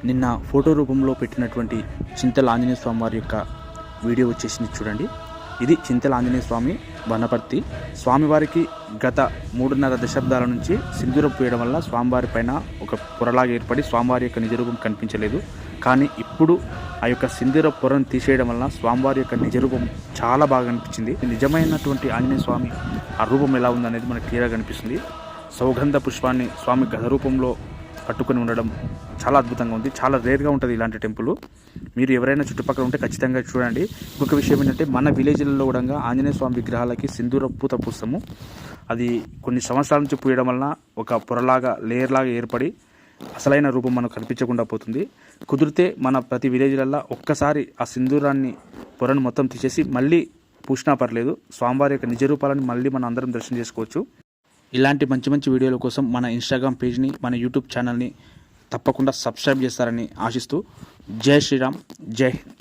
నిన్న ఫోటో రూపంలో పెట్టినటువంటి చింతల ఆంజనేయ స్వామి వారి యొక్క వీడియో వచ్చేసింది చూడండి. ఇది చింతల ఆంజనేయ స్వామి వనపర్తి. స్వామివారికి గత 3.5 దశాబ్దాల నుంచి సింధూరం పూయడం వల్ల స్వామివారి పైన ఒక పొరలాగా ఏర్పడి స్వామివారి యొక్క నిజరూపం కనిపించలేదు. కానీ ఇప్పుడు ఆ యొక్క సింధూర పొరను తీసేయడం వల్ల స్వామివారి యొక్క నిజరూపం చాలా బాగా కనిపించింది. నిజమైనటువంటి ఆంజనేయ స్వామి ఆ రూపం ఎలా ఉందనేది మనకు క్లియర్గా కనిపిస్తుంది. సౌగంధ పుష్పాన్ని స్వామి గద రూపంలో పట్టుకొని ఉండడం చాలా అద్భుతంగా ఉంది. చాలా రేర్గా ఉంటుంది ఇలాంటి టెంపుల్. మీరు ఎవరైనా చుట్టుపక్కల ఉంటే ఖచ్చితంగా చూడండి. ఇంకొక విషయం ఏంటంటే, మన విలేజ్లలో కూడా ఆంజనేయ స్వామి విగ్రహాలకి సింధూర పూత పూస్తాము. అది కొన్ని సంవత్సరాల నుంచి పూయడం వలన ఒక పొరలాగా లేయర్లాగా ఏర్పడి అసలైన రూపం మనకు కనిపించకుండా పోతుంది. కుదిరితే మన ప్రతి విలేజ్లల్లో ఒక్కసారి ఆ సింధూరాన్ని పొరను మొత్తం తీసేసి మళ్ళీ పూసినా పర్లేదు, స్వామివారి యొక్క నిజ రూపాలను మళ్ళీ మనం అందరం దర్శనం చేసుకోవచ్చు. ఇలాంటి మంచి మంచి వీడియోల కోసం మన ఇన్స్టాగ్రామ్ పేజ్ని, మన యూట్యూబ్ ఛానల్ని తప్పకుండా సబ్స్క్రైబ్ చేస్తారని ఆశిస్తూ జై శ్రీరామ్, జై హింద్.